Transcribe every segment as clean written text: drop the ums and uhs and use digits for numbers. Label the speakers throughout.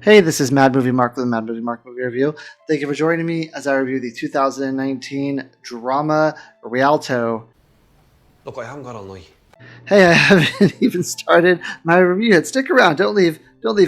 Speaker 1: Hey, this is Mad Movie Mark with the Mad Movie Mark Movie Review. Thank you for joining me as I review the 2019 drama Rialto.
Speaker 2: Look, I haven't got all night.
Speaker 1: Hey, I haven't even started my review yet. Stick around. Don't leave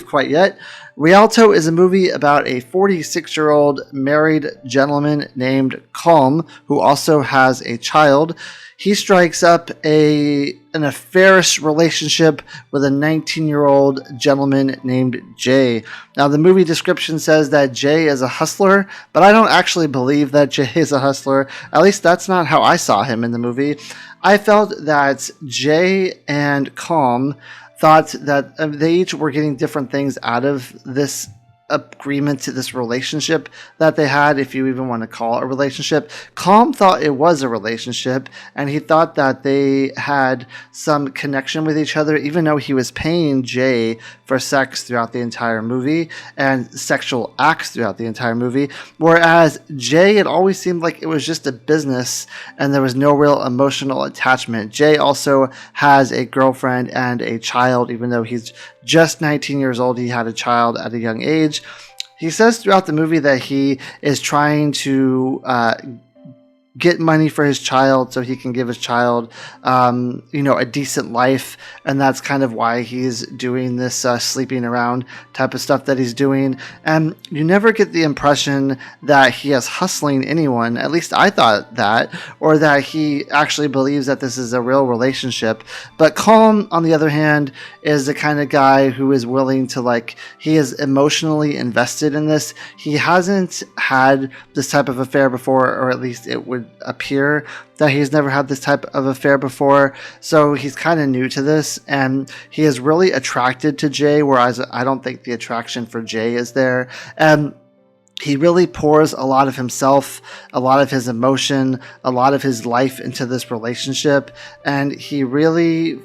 Speaker 1: quite yet. Rialto is a movie about a 46-year-old married gentleman named Colm who also has a child. He strikes up an affairs relationship with a 19-year-old gentleman named Jay. Now, the movie description says that Jay is a hustler, but I don't actually believe that Jay is a hustler. At least that's not how I saw him in the movie. I felt that Jay and Colm thought that they each were getting different things out of this agreement to this relationship that they had, if you even want to call it a relationship. Colm thought it was a relationship, and he thought that they had some connection with each other, even though he was paying Jay for sex throughout the entire movie and sexual acts throughout the entire movie. Whereas Jay, it always seemed like it was just a business and there was no real emotional attachment. Jay also has a girlfriend and a child, even though he's just 19 years old. He had a child at a young age. He says throughout the movie that he is trying to get money for his child so he can give his child, a decent life. And that's kind of why he's doing this sleeping around type of stuff that he's doing. And you never get the impression that he is hustling anyone. At least I thought that, or that he actually believes that this is a real relationship. But Colm, on the other hand, is the kind of guy who is willing to, he is emotionally invested in this. He hasn't had this type of affair before, or at least it would appear that he's never had this type of affair before. So he's kind of new to this, and he is really attracted to Jay, whereas I don't think the attraction for Jay is there. And he really pours a lot of himself, a lot of his emotion, a lot of his life into this relationship, and he really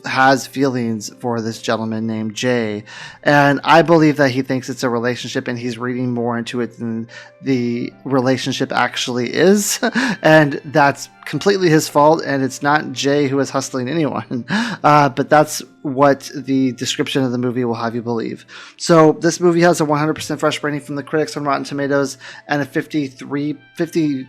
Speaker 1: has feelings for this gentleman named Jay. And I believe that he thinks it's a relationship, and he's reading more into it than the relationship actually is. And that's completely his fault, and it's not Jay who is hustling anyone. But that's what the description of the movie will have you believe. So this movie has a 100% fresh rating from the critics on Rotten Tomatoes and a 53%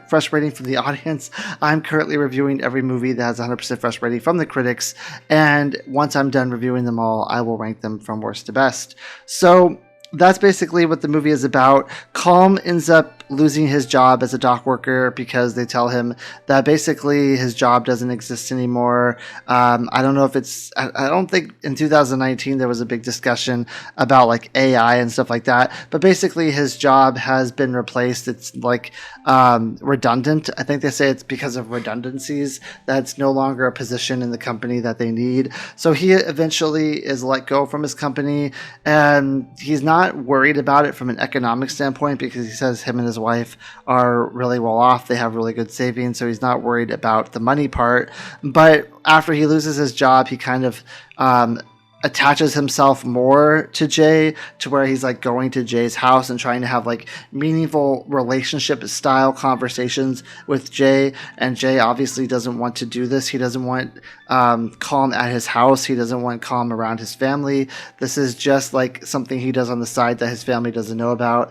Speaker 1: fresh rating from the audience. I'm currently reviewing every movie that has 100% fresh rating from the critics, and once I'm done reviewing them all, I will rank them from worst to best. So that's basically what the movie is about. Colm ends up losing his job as a dock worker because they tell him that basically his job doesn't exist anymore. I don't know if it's, I don't think in 2019 there was a big discussion about AI and stuff like that, but basically his job has been replaced. It's redundant. I think they say it's because of redundancies that's no longer a position in the company that they need. So he eventually is let go from his company, and he's not worried about it from an economic standpoint because he says him and his wife are really well off. They have really good savings, so he's not worried about the money part. But after he loses his job, he kind of attaches himself more to Jay, to where he's going to Jay's house and trying to have meaningful relationship style conversations with Jay. And Jay obviously doesn't want to do this. He doesn't want Colm at his house. He doesn't want Colm around his family. This is just something he does on the side that his family doesn't know about,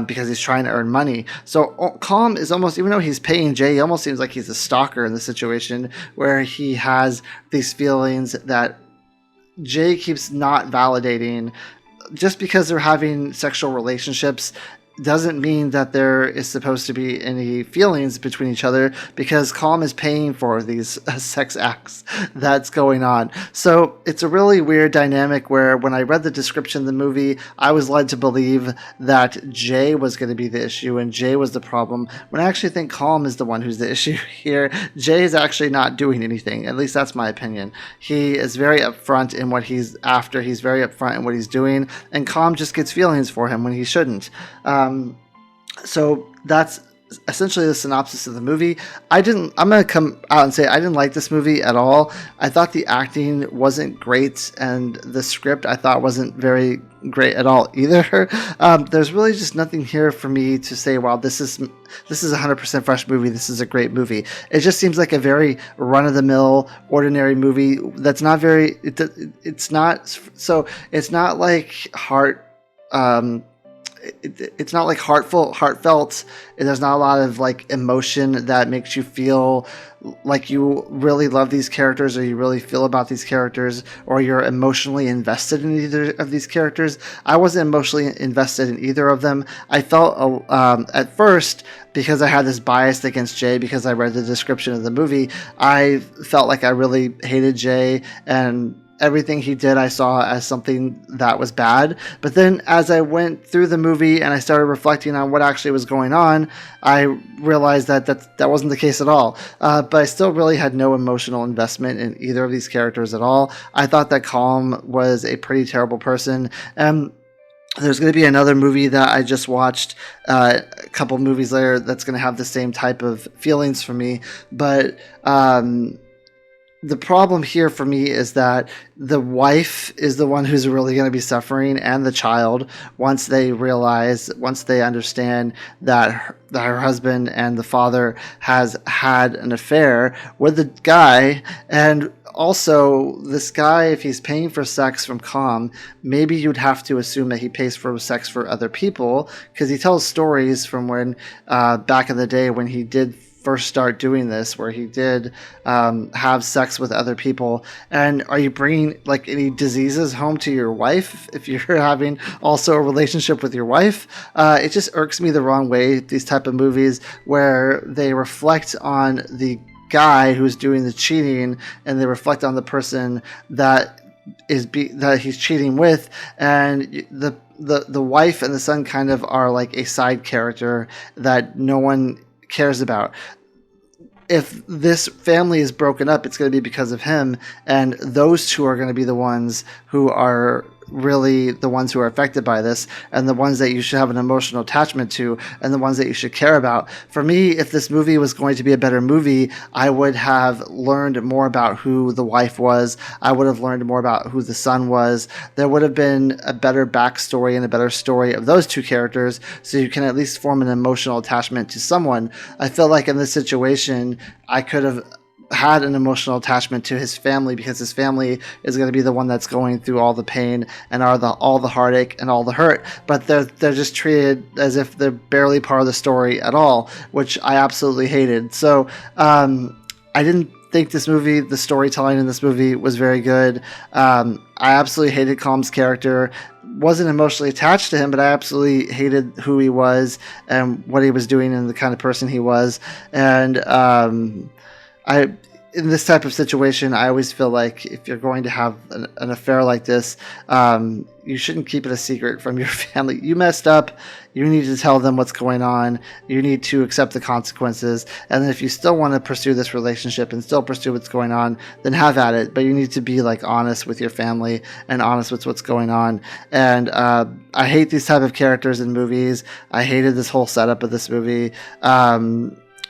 Speaker 1: because he's trying to earn money. So Colm is almost, even though he's paying Jay, he almost seems like he's a stalker in the situation, where he has these feelings that Jay keeps not validating. Just because they're having sexual relationships doesn't mean that there is supposed to be any feelings between each other, because Colm is paying for these sex acts that's going on. So it's a really weird dynamic where, when I read the description of the movie, I was led to believe that Jay was going to be the issue and Jay was the problem, when I actually think Colm is the one who's the issue here. Jay is actually not doing anything. At least that's my opinion. He is very upfront in what he's after. He's very upfront in what he's doing, and Colm just gets feelings for him when he shouldn't. So that's essentially the synopsis of the movie. I'm going to come out and say I didn't like this movie at all. I thought the acting wasn't great, and the script I thought wasn't very great at all either. There's really just nothing here for me to say, wow, this is a 100% fresh movie. This is a great movie. It just seems like a very run-of-the-mill, ordinary movie that's not very, it's not like it's not like heartfelt. There's not a lot of like emotion that makes you feel like you really love these characters, or you really feel about these characters, or you're emotionally invested in either of these characters. I wasn't emotionally invested in either of them. I felt at first, because I had this bias against Jay because I read the description of the movie, I felt like I really hated Jay, and everything he did I saw as something that was bad. But then as I went through the movie and I started reflecting on what actually was going on, I realized that wasn't the case at all. But I still really had no emotional investment in either of these characters at all. I thought that Colm was a pretty terrible person. There's going to be another movie that I just watched a couple movies later that's going to have the same type of feelings for me. But the problem here for me is that the wife is the one who's really going to be suffering, and the child, once they understand that her husband and the father has had an affair with the guy. And also, this guy, if he's paying for sex from Colm, maybe you'd have to assume that he pays for sex for other people, because he tells stories from when back in the day when he did first start doing this, where he did have sex with other people. And are you bringing like any diseases home to your wife if you're having also a relationship with your wife? It just irks me the wrong way, these type of movies where they reflect on the guy who's doing the cheating, and they reflect on the person that he's cheating with, and the wife and the son kind of are like a side character that no one cares about. If this family is broken up, it's going to be because of him, and those two are going to be the ones who are really the ones who are affected by this, and the ones that you should have an emotional attachment to, and the ones that you should care about. For me, if this movie was going to be a better movie, I would have learned more about who the wife was. I would have learned more about who the son was. There would have been a better backstory and a better story of those two characters, so you can at least form an emotional attachment to someone. I feel like in this situation, I could have had an emotional attachment to his family, because his family is going to be the one that's going through all the pain and all the heartache and all the hurt, but they're just treated as if they're barely part of the story at all, which I absolutely hated. So I didn't think the storytelling in this movie was very good. I absolutely hated Colm's character. Wasn't emotionally attached to him, but I absolutely hated who he was and what he was doing and the kind of person he was. And in this type of situation, I always feel like if you're going to have an affair like this, you shouldn't keep it a secret from your family. You messed up. You need to tell them what's going on. You need to accept the consequences. And then if you still want to pursue this relationship and still pursue what's going on, then have at it. But you need to be like honest with your family and honest with what's going on. And I hate these type of characters in movies. I hated this whole setup of this movie.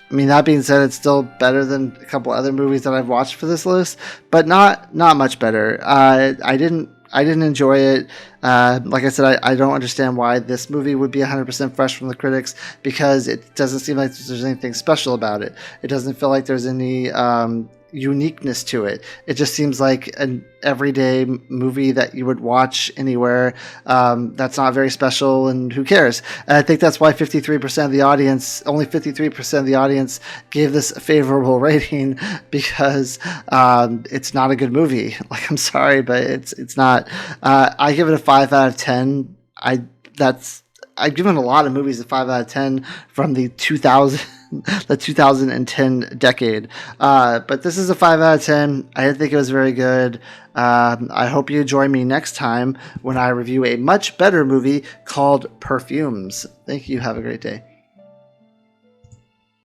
Speaker 1: I mean, that being said, it's still better than a couple other movies that I've watched for this list, but not much better. I didn't enjoy it. Like I said, I don't understand why this movie would be 100% fresh from the critics, because it doesn't seem like there's anything special about it. It doesn't feel like there's any uniqueness to it. It just seems like an everyday movie that you would watch anywhere. That's not very special, and who cares? And I think that's why only 53% of the audience gave this a favorable rating, because it's not a good movie. Like, I'm sorry, but it's not. I give it a 5 out of 10. I've given a lot of movies a 5 out of 10 from the 2010 decade. But this is a 5 out of 10. I didn't think it was very good. I hope you join me next time when I review a much better movie called Perfumes. Thank you. Have a great day.